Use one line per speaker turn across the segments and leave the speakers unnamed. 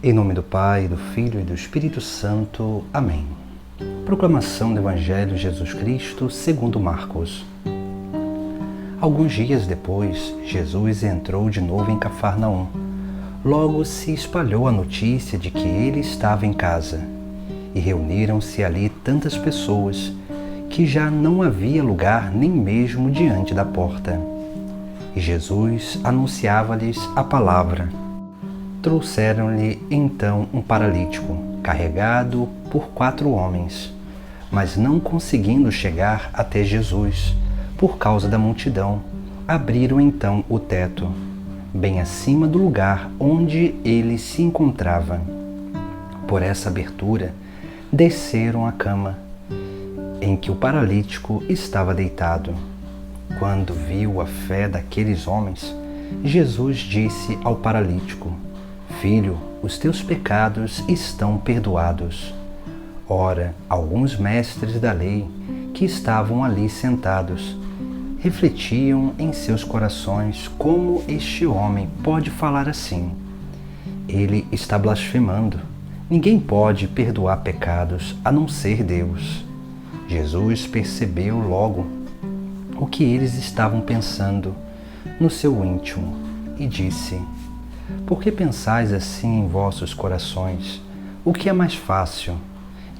Em nome do Pai, do Filho e do Espírito Santo. Amém. Proclamação do Evangelho de Jesus Cristo segundo Marcos. Alguns dias depois, Jesus entrou de novo em Cafarnaum. Logo se espalhou a notícia de que ele estava em casa, e reuniram-se ali tantas pessoas que já não havia lugar nem mesmo diante da porta. E Jesus anunciava-lhes a palavra. Trouxeram-lhe então um paralítico, carregado por 4 homens, mas não conseguindo chegar até Jesus, por causa da multidão, abriram então o teto, bem acima do lugar onde ele se encontrava. Por essa abertura, desceram a cama, em que o paralítico estava deitado. Quando viu a fé daqueles homens, Jesus disse ao paralítico: Filho, os teus pecados estão perdoados. Ora, alguns mestres da lei que estavam ali sentados refletiam em seus corações como este homem pode falar assim. Ele está blasfemando. Ninguém pode perdoar pecados a não ser Deus. Jesus percebeu logo o que eles estavam pensando no seu íntimo e disse: Por que pensais assim em vossos corações? O que é mais fácil?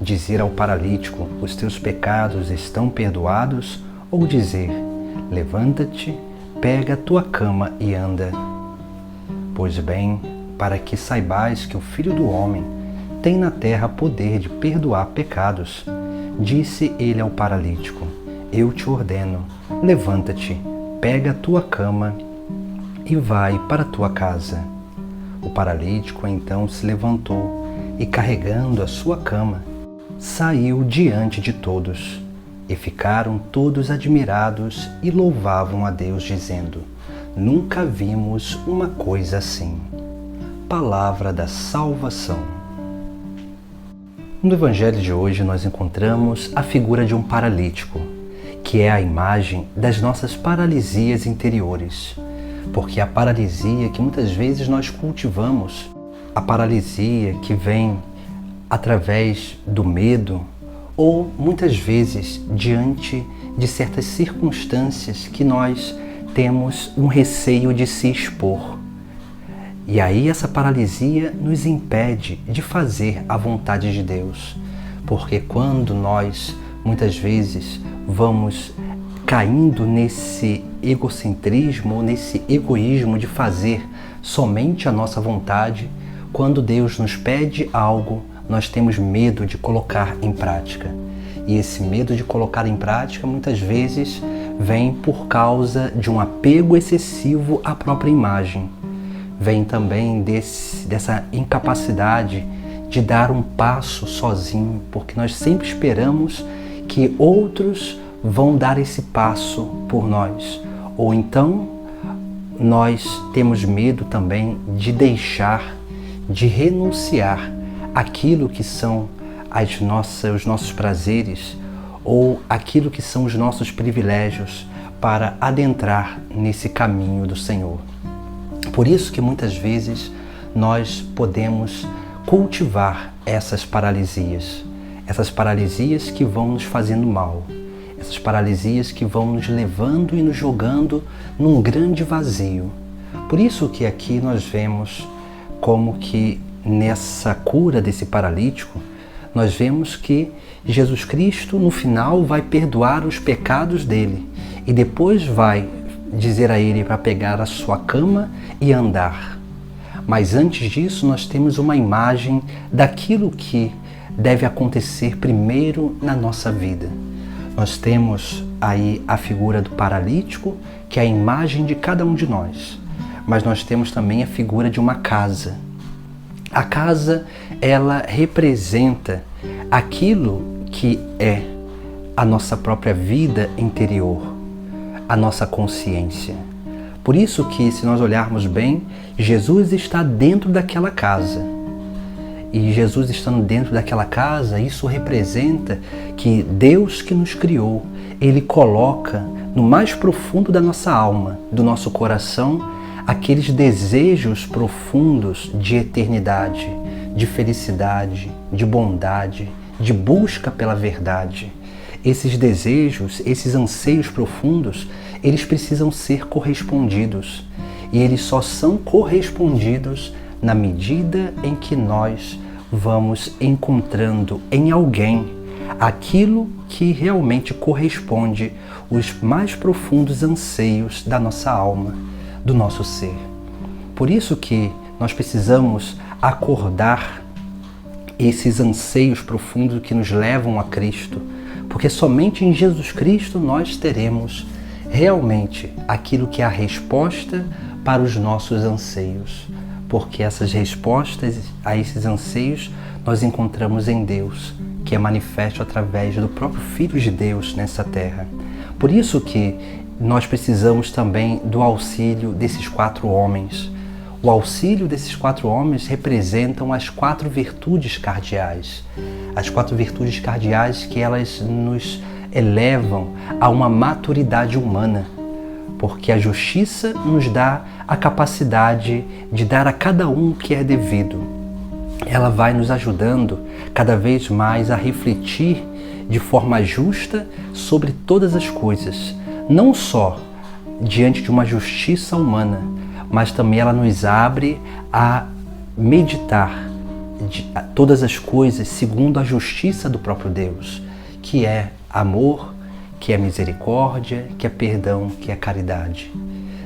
Dizer ao paralítico: os teus pecados estão perdoados? Ou dizer: levanta-te, pega a tua cama e anda? Pois bem, para que saibais que o Filho do Homem tem na terra poder de perdoar pecados, disse ele ao paralítico: Eu te ordeno, levanta-te, pega a tua cama e vai para a tua casa. O paralítico então se levantou e, carregando a sua cama, saiu diante de todos. E ficaram todos admirados e louvavam a Deus, dizendo: Nunca vimos uma coisa assim. Palavra da salvação. No Evangelho de hoje nós encontramos a figura de um paralítico, que é a imagem das nossas paralisias interiores. Porque a paralisia que muitas vezes nós cultivamos, a paralisia que vem através do medo, ou muitas vezes diante de certas circunstâncias que nós temos um receio de se expor. E aí essa paralisia nos impede de fazer a vontade de Deus. Porque quando nós muitas vezes vamos caindo nesse egocentrismo, nesse egoísmo de fazer somente a nossa vontade, quando Deus nos pede algo, nós temos medo de colocar em prática. E esse medo de colocar em prática muitas vezes vem por causa de um apego excessivo à própria imagem. Vem também dessa incapacidade de dar um passo sozinho, porque nós sempre esperamos que outros vão dar esse passo por nós. Ou então nós temos medo também de deixar, de renunciar àquilo que são os nossos prazeres ou aquilo que são os nossos privilégios para adentrar nesse caminho do Senhor. Por isso que muitas vezes nós podemos cultivar essas paralisias que vão nos fazendo mal, essas paralisias que vão nos levando e nos jogando num grande vazio. Por isso que aqui nós vemos como que nessa cura desse paralítico, nós vemos que Jesus Cristo no final vai perdoar os pecados dele e depois vai dizer a ele para pegar a sua cama e andar. Mas antes disso nós temos uma imagem daquilo que deve acontecer primeiro na nossa vida. Nós temos aí a figura do paralítico, que é a imagem de cada um de nós. Mas nós temos também a figura de uma casa. A casa, ela representa aquilo que é a nossa própria vida interior, a nossa consciência. Por isso que, se nós olharmos bem, Jesus está dentro daquela casa. E Jesus estando dentro daquela casa, isso representa que Deus que nos criou, Ele coloca no mais profundo da nossa alma, do nosso coração, aqueles desejos profundos de eternidade, de felicidade, de bondade, de busca pela verdade. Esses desejos, esses anseios profundos, eles precisam ser correspondidos. E eles só são correspondidos na medida em que nós vamos encontrando em alguém aquilo que realmente corresponde aos mais profundos anseios da nossa alma, do nosso ser. Por isso que nós precisamos acordar esses anseios profundos que nos levam a Cristo, porque somente em Jesus Cristo nós teremos realmente aquilo que é a resposta para os nossos anseios, porque essas respostas a esses anseios nós encontramos em Deus, que é manifesto através do próprio Filho de Deus nessa terra. Por isso que nós precisamos também do auxílio desses 4 homens. O auxílio desses 4 homens representam as 4 virtudes cardeais. As 4 virtudes cardeais que elas nos elevam a uma maturidade humana, porque a justiça nos dá a capacidade de dar a cada um o que é devido. Ela vai nos ajudando cada vez mais a refletir de forma justa sobre todas as coisas, não só diante de uma justiça humana, mas também ela nos abre a meditar todas as coisas segundo a justiça do próprio Deus, que é amor, que é misericórdia, que é perdão, que é caridade.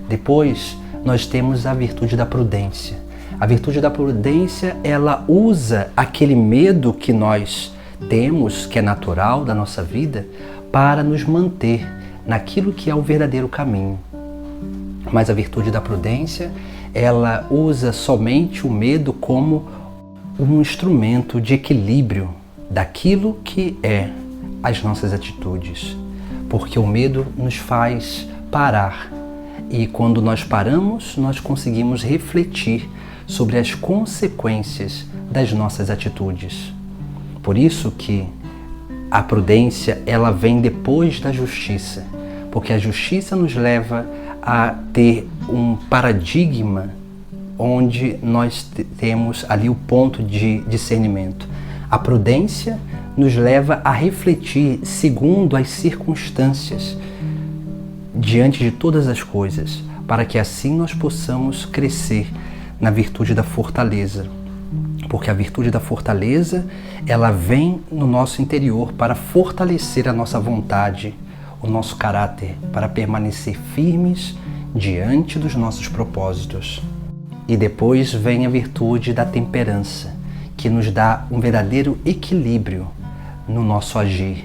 Depois, nós temos a virtude da prudência. A virtude da prudência, ela usa aquele medo que nós temos, que é natural da nossa vida, para nos manter naquilo que é o verdadeiro caminho. Mas a virtude da prudência, ela usa somente o medo como um instrumento de equilíbrio daquilo que é as nossas atitudes. Porque o medo nos faz parar. E quando nós paramos, nós conseguimos refletir sobre as consequências das nossas atitudes. Por isso que a prudência, ela vem depois da justiça, porque a justiça nos leva a ter um paradigma onde nós temos ali o ponto de discernimento. A prudência nos leva a refletir segundo as circunstâncias, diante de todas as coisas, para que assim nós possamos crescer na virtude da fortaleza. Porque a virtude da fortaleza, ela vem no nosso interior para fortalecer a nossa vontade, o nosso caráter, para permanecer firmes diante dos nossos propósitos. E depois vem a virtude da temperança, que nos dá um verdadeiro equilíbrio no nosso agir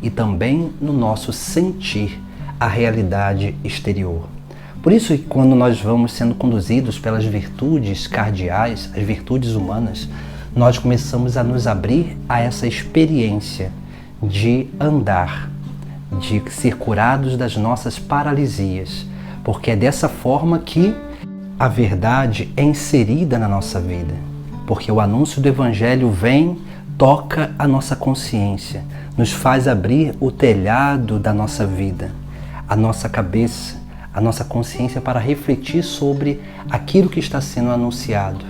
e também no nosso sentir a realidade exterior. Por isso que quando nós vamos sendo conduzidos pelas virtudes cardeais, as virtudes humanas, nós começamos a nos abrir a essa experiência de andar, de ser curados das nossas paralisias, porque é dessa forma que a verdade é inserida na nossa vida, porque o anúncio do Evangelho vem, toca a nossa consciência, nos faz abrir o telhado da nossa vida, a nossa cabeça, a nossa consciência para refletir sobre aquilo que está sendo anunciado.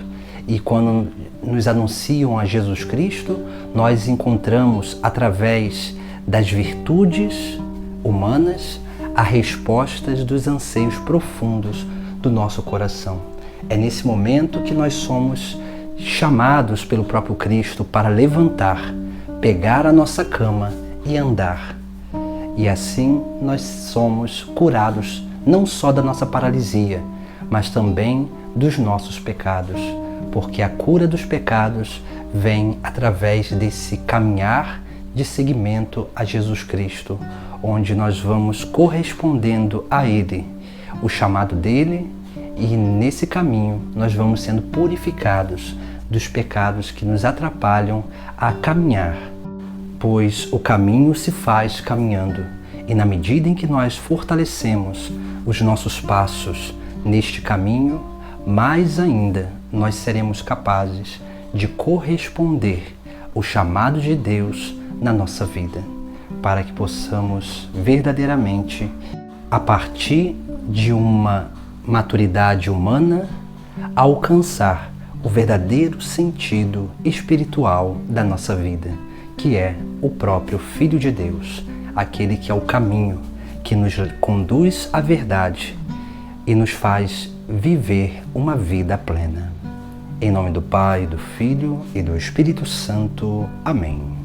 E quando nos anunciam a Jesus Cristo, nós encontramos, através das virtudes humanas, as respostas dos anseios profundos do nosso coração. É nesse momento que nós somos chamados pelo próprio Cristo para levantar, pegar a nossa cama e andar. E assim nós somos curados não só da nossa paralisia, mas também dos nossos pecados, porque a cura dos pecados vem através desse caminhar de seguimento a Jesus Cristo, onde nós vamos correspondendo a Ele, o chamado dele, e nesse caminho nós vamos sendo purificados dos pecados que nos atrapalham a caminhar, pois o caminho se faz caminhando, e na medida em que nós fortalecemos os nossos passos neste caminho, mais ainda nós seremos capazes de corresponder ao chamado de Deus na nossa vida, para que possamos verdadeiramente, a partir de uma maturidade humana, alcançar o verdadeiro sentido espiritual da nossa vida, que é o próprio Filho de Deus, aquele que é o caminho, que nos conduz à verdade e nos faz viver uma vida plena. Em nome do Pai, do Filho e do Espírito Santo. Amém.